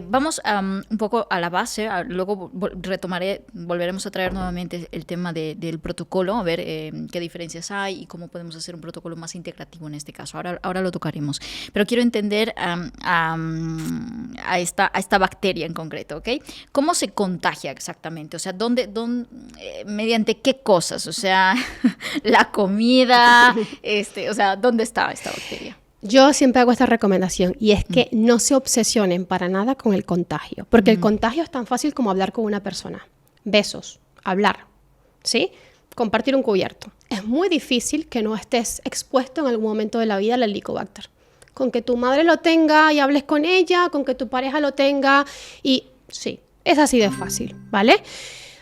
Vamos un poco a la base, luego volveremos a traer nuevamente el tema del protocolo, a ver qué diferencias hay y cómo podemos hacer un protocolo más integrativo en este caso. Ahora lo tocaremos. Pero quiero entender a esta bacteria en concreto, ¿ok? ¿Cómo se contagia exactamente? O sea, mediante qué cosas? O sea, la comida, o sea, ¿dónde está esta bacteria? Yo siempre hago esta recomendación y es que no se obsesionen para nada con el contagio, porque el contagio es tan fácil como hablar con una persona. Besos, hablar, ¿sí? Compartir un cubierto. Es muy difícil que no estés expuesto en algún momento de la vida al Helicobacter. Con que tu madre lo tenga y hables con ella, con que tu pareja lo tenga y sí, es así de fácil, ¿vale?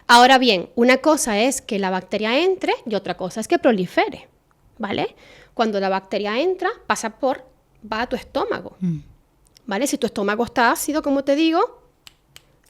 Ahora bien, una cosa es que la bacteria entre y otra cosa es que prolifere, ¿vale? Cuando la bacteria entra, va a tu estómago, ¿vale? Si tu estómago está ácido, como te digo,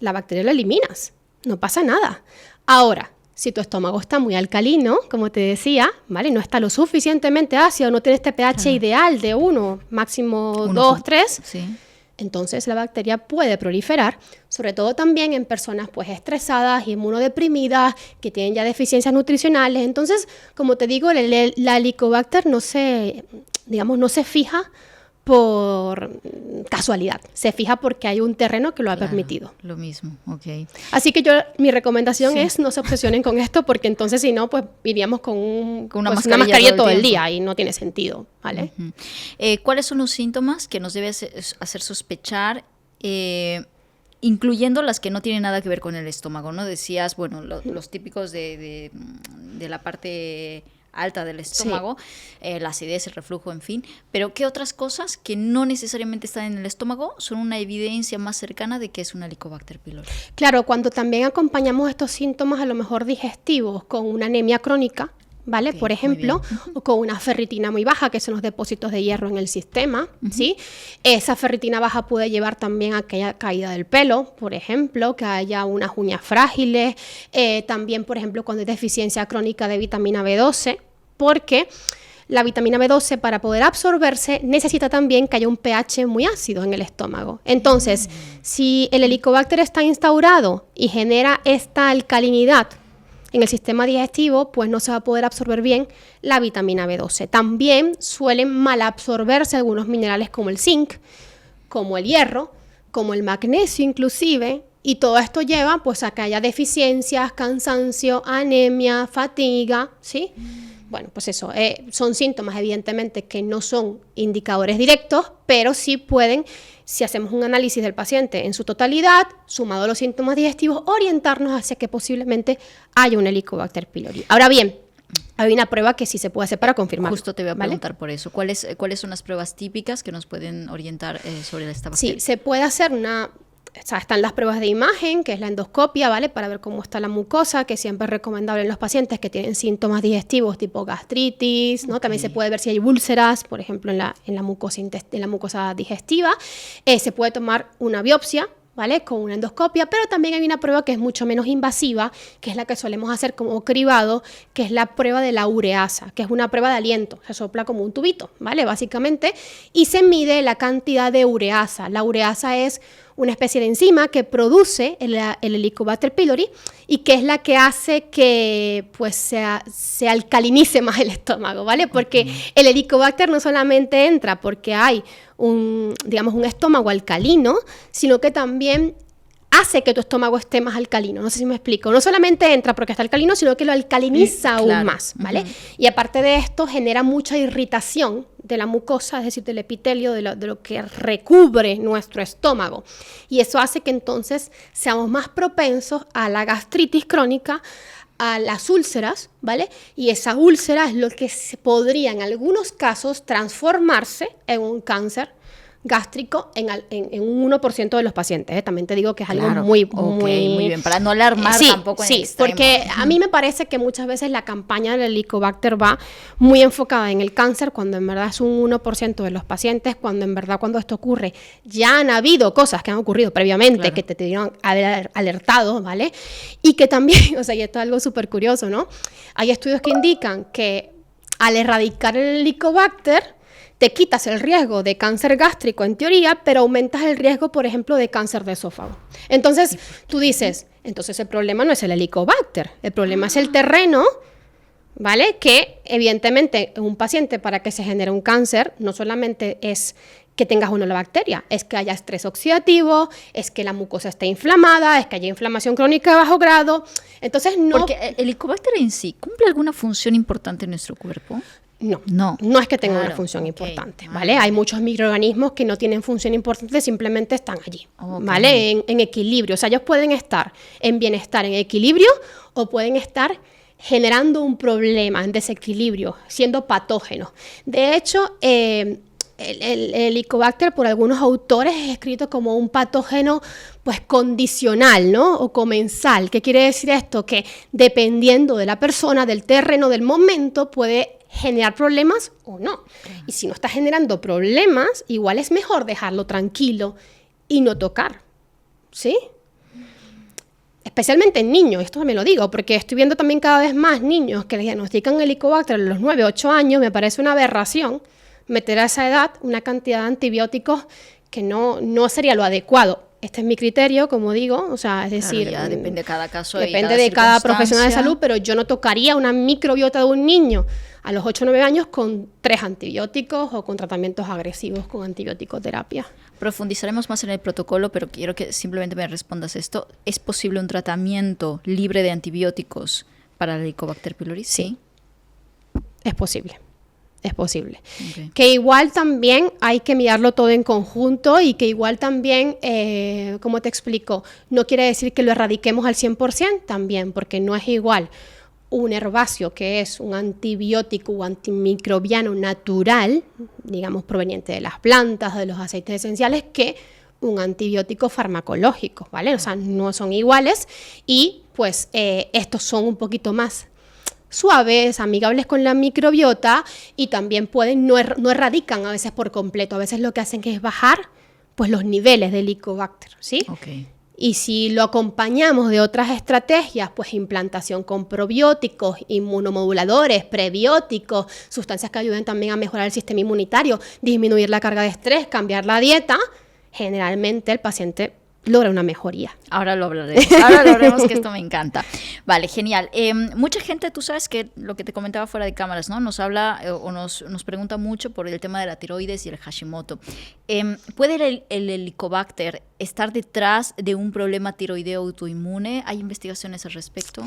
la bacteria la eliminas, no pasa nada. Ahora, si tu estómago está muy alcalino, como te decía, ¿vale? No está lo suficientemente ácido, no tiene este pH ideal de 1, máximo 2, 3, sí. Entonces la bacteria puede proliferar, sobre todo también en personas pues estresadas, inmunodeprimidas, que tienen ya deficiencias nutricionales. Entonces, como te digo, la Helicobacter no se fija por casualidad, se fija porque hay un terreno que lo ha permitido. Lo mismo, ok. Así que mi recomendación es no se obsesionen con esto, porque entonces si no, pues iríamos con una mascarilla todo el día y no tiene sentido, ¿vale? ¿Cuáles son los síntomas que nos debe hacer sospechar, incluyendo las que no tienen nada que ver con el estómago, ¿no? Decías, bueno, los típicos de la parte alta del estómago, la acidez, el reflujo, en fin, pero ¿qué otras cosas que no necesariamente están en el estómago son una evidencia más cercana de que es una Helicobacter pylori? Claro, cuando también acompañamos estos síntomas a lo mejor digestivos con una anemia crónica, ¿vale? Okay, por ejemplo, o con una ferritina muy baja, que son los depósitos de hierro en el sistema, ¿sí? Esa ferritina baja puede llevar también a que haya caída del pelo, por ejemplo, que haya unas uñas frágiles, también, por ejemplo, cuando hay deficiencia crónica de vitamina B12, porque la vitamina B12, para poder absorberse, necesita también que haya un pH muy ácido en el estómago. Entonces, si el Helicobacter está instaurado y genera esta alcalinidad en el sistema digestivo, pues no se va a poder absorber bien la vitamina B12. También suelen malabsorberse algunos minerales como el zinc, como el hierro, como el magnesio inclusive, y todo esto lleva pues a que haya deficiencias, cansancio, anemia, fatiga, ¿sí? Bueno, pues eso, son síntomas evidentemente que no son indicadores directos, pero sí pueden, si hacemos un análisis del paciente en su totalidad, sumado a los síntomas digestivos, orientarnos hacia que posiblemente haya un Helicobacter pylori. Ahora bien, hay una prueba que sí se puede hacer para confirmar. Justo te voy a preguntar por eso. ¿Cuáles son las pruebas típicas que nos pueden orientar sobre esta bacteria? Sí, se puede hacer están las pruebas de imagen, que es la endoscopia, ¿vale? Para ver cómo está la mucosa, que siempre es recomendable en los pacientes que tienen síntomas digestivos tipo gastritis, ¿no? Okay. También se puede ver si hay úlceras, por ejemplo, en la mucosa digestiva. Se puede tomar una biopsia, ¿vale? Con una endoscopia, pero también hay una prueba que es mucho menos invasiva, que es la que solemos hacer como cribado, que es la prueba de la ureasa, que es una prueba de aliento, se sopla como un tubito, ¿vale? Básicamente, y se mide la cantidad de ureasa. La ureasa es una especie de enzima que produce el Helicobacter pylori y que es la que hace que pues se alcalinice más el estómago, ¿vale? Porque el Helicobacter no solamente entra porque hay un estómago alcalino, sino que también hace que tu estómago esté más alcalino. No sé si me explico. No solamente entra porque está alcalino, sino que lo alcaliniza aún más, ¿vale? Y aparte de esto, genera mucha irritación de la mucosa, es decir, del epitelio, de lo que recubre nuestro estómago. Y eso hace que entonces seamos más propensos a la gastritis crónica, a las úlceras, ¿vale? Y esa úlcera es lo que podría en algunos casos transformarse en un cáncer gástrico en un 1% de los pacientes. También te digo que es algo muy bien, para no alarmar tampoco en extremo. Porque a mí me parece que muchas veces la campaña del Helicobacter va muy enfocada en el cáncer, cuando en verdad es un 1% de los pacientes, cuando en verdad cuando esto ocurre ya han habido cosas que han ocurrido previamente, que te tenían haber alertado, ¿vale? Y que también, o sea, y esto es algo súper curioso, ¿no? Hay estudios que indican que al erradicar el Helicobacter te quitas el riesgo de cáncer gástrico en teoría, pero aumentas el riesgo, por ejemplo, de cáncer de esófago. Entonces, tú dices, entonces el problema no es el Helicobacter, el problema es el terreno, ¿vale? Que evidentemente en un paciente, para que se genere un cáncer, no solamente es que tengas una la bacteria, es que haya estrés oxidativo, es que la mucosa esté inflamada, es que haya inflamación crónica de bajo grado. Entonces no... Porque el Helicobacter en sí, ¿cumple alguna función importante en nuestro cuerpo? No es que tenga una función importante, ¿vale? Hay muchos microorganismos que no tienen función importante, simplemente están allí, ¿vale? En equilibrio. O sea, ellos pueden estar en bienestar, en equilibrio, o pueden estar generando un problema, en desequilibrio, siendo patógenos. De hecho, el Helicobacter, por algunos autores, es escrito como un patógeno pues condicional, ¿no? O comensal. ¿Qué quiere decir esto? Que dependiendo de la persona, del terreno, del momento, puede generar problemas o no. Y si no está generando problemas, igual es mejor dejarlo tranquilo y no tocar, ¿sí? Especialmente en niños, esto también lo digo, porque estoy viendo también cada vez más niños que les diagnostican Helicobacter a los 9, 8 años, me parece una aberración meter a esa edad una cantidad de antibióticos que no sería lo adecuado. Este es mi criterio, como digo, o sea, es decir... Claro, depende de cada caso. Depende de cada profesional de salud, pero yo no tocaría una microbiota de un niño a los 8 o 9 años con 3 antibióticos o con tratamientos agresivos con antibioticoterapia. Profundizaremos más en el protocolo, pero quiero que simplemente me respondas esto. ¿Es posible un tratamiento libre de antibióticos para el Helicobacter pylori? Sí. Es posible. Es posible. Okay. Que igual también hay que mirarlo todo en conjunto y que igual también, como te explico, no quiere decir que lo erradiquemos al 100% también, porque no es igual un herbáceo que es un antibiótico o antimicrobiano natural, digamos proveniente de las plantas, de los aceites esenciales, que un antibiótico farmacológico, ¿vale? O sea, no son iguales y pues estos son un poquito más suaves, amigables con la microbiota y también no erradican a veces por completo, a veces lo que hacen es bajar pues los niveles de Helicobacter, ¿sí? Okay. Y si lo acompañamos de otras estrategias, pues implantación con probióticos, inmunomoduladores, prebióticos, sustancias que ayuden también a mejorar el sistema inmunitario, disminuir la carga de estrés, cambiar la dieta, generalmente el paciente logra una mejoría. Ahora lo hablaremos, que esto me encanta. Vale, genial. Mucha gente, tú sabes que lo que te comentaba fuera de cámaras, ¿no? Nos habla o nos pregunta mucho por el tema de la tiroides y el Hashimoto. ¿Puede el Helicobacter estar detrás de un problema tiroideo autoinmune? ¿Hay investigaciones al respecto?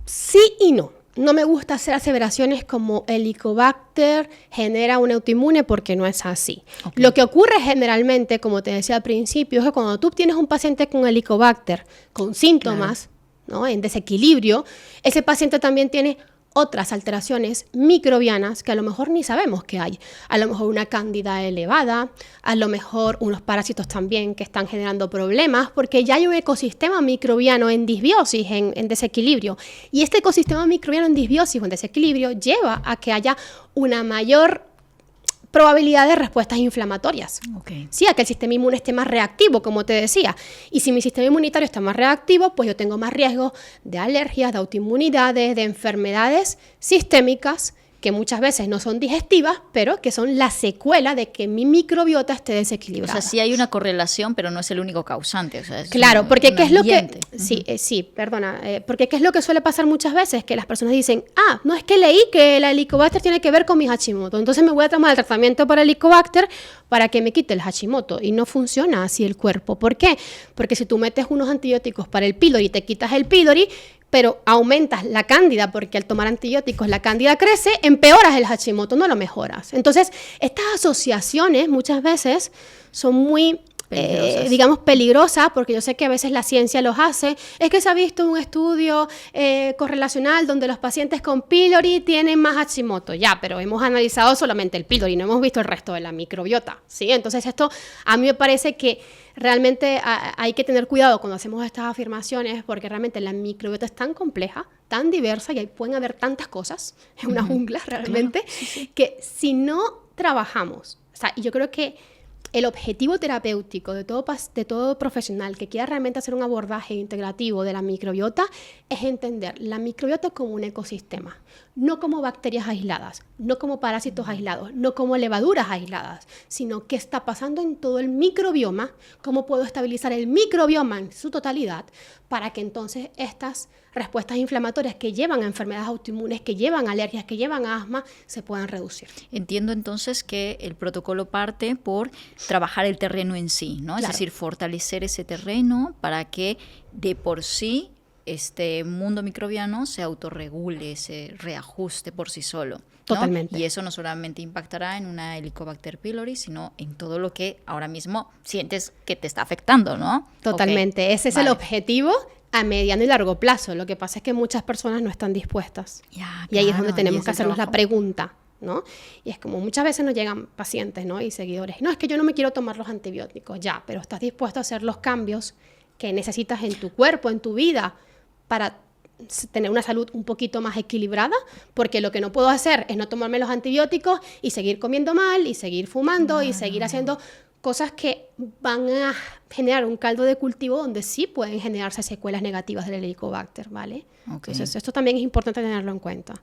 Sí y no. No me gusta hacer aseveraciones como Helicobacter genera un autoinmune porque no es así. Okay. Lo que ocurre generalmente, como te decía al principio, es que cuando tú tienes un paciente con Helicobacter, con síntomas, claro, ¿no? En desequilibrio, ese paciente también tiene otras alteraciones microbianas que a lo mejor ni sabemos que hay. A lo mejor una cándida elevada, a lo mejor unos parásitos también que están generando problemas, porque ya hay un ecosistema microbiano en disbiosis, en desequilibrio. Y este ecosistema microbiano en disbiosis o en desequilibrio lleva a que haya una mayor probabilidad de respuestas inflamatorias. Okay. Sí, a que el sistema inmune esté más reactivo, como te decía. Y si mi sistema inmunitario está más reactivo, pues yo tengo más riesgo de alergias, de autoinmunidades, de enfermedades sistémicas que muchas veces no son digestivas, pero que son la secuela de que mi microbiota esté desequilibrada. O sea, sí hay una correlación, pero no es el único causante. O sea, es claro, porque ¿qué es lo que...? Uh-huh. Sí, perdona. Porque ¿qué es lo que suele pasar muchas veces? Que las personas dicen, no es que leí que el Helicobacter tiene que ver con mi Hashimoto, entonces me voy a tomar el tratamiento para el Helicobacter para que me quite el Hashimoto. Y no funciona así el cuerpo. ¿Por qué? Porque si tú metes unos antibióticos para el pylori y te quitas el pylori, pero aumentas la cándida porque al tomar antibióticos la cándida crece, empeoras el Hashimoto, no lo mejoras. Entonces, estas asociaciones muchas veces son muy, digamos, peligrosas, porque yo sé que a veces la ciencia los hace. Es que se ha visto un estudio correlacional donde los pacientes con pylori tienen más Hashimoto. Ya, pero hemos analizado solamente el pylori, no hemos visto el resto de la microbiota, ¿sí? Entonces, esto a mí me parece que realmente hay que tener cuidado cuando hacemos estas afirmaciones, porque realmente la microbiota es tan compleja, tan diversa, y ahí pueden haber tantas cosas, es una jungla realmente, claro, sí. Que si no trabajamos, o sea, y yo creo que el objetivo terapéutico de todo profesional que quiera realmente hacer un abordaje integrativo de la microbiota es entender la microbiota como un ecosistema, no como bacterias aisladas, no como parásitos aislados, no como levaduras aisladas, sino qué está pasando en todo el microbioma, cómo puedo estabilizar el microbioma en su totalidad para que entonces estas respuestas inflamatorias que llevan a enfermedades autoinmunes, que llevan a alergias, que llevan a asma, se puedan reducir. Entiendo entonces que el protocolo parte por trabajar el terreno en sí, ¿no? Claro. Es decir, fortalecer ese terreno para que de por sí este mundo microbiano se autorregule, se reajuste por sí solo, ¿no? Totalmente. Y eso no solamente impactará en una Helicobacter pylori, sino en todo lo que ahora mismo sientes que te está afectando, ¿no? Totalmente. Okay. Ese es el objetivo a mediano y largo plazo. Lo que pasa es que muchas personas no están dispuestas. Ya, y ahí es claro, donde tenemos que hacernos trabajo. la pregunta, ¿no? Y es como muchas veces nos llegan pacientes, ¿no? Y seguidores. No, es que yo no me quiero tomar los antibióticos. Ya, pero estás dispuesto a hacer los cambios que necesitas en tu cuerpo, en tu vida, para tener una salud un poquito más equilibrada, porque lo que no puedo hacer es no tomarme los antibióticos y seguir comiendo mal, y seguir fumando, y seguir haciendo cosas que van a generar un caldo de cultivo donde sí pueden generarse secuelas negativas del Helicobacter, ¿vale? Okay. Entonces, esto también es importante tenerlo en cuenta.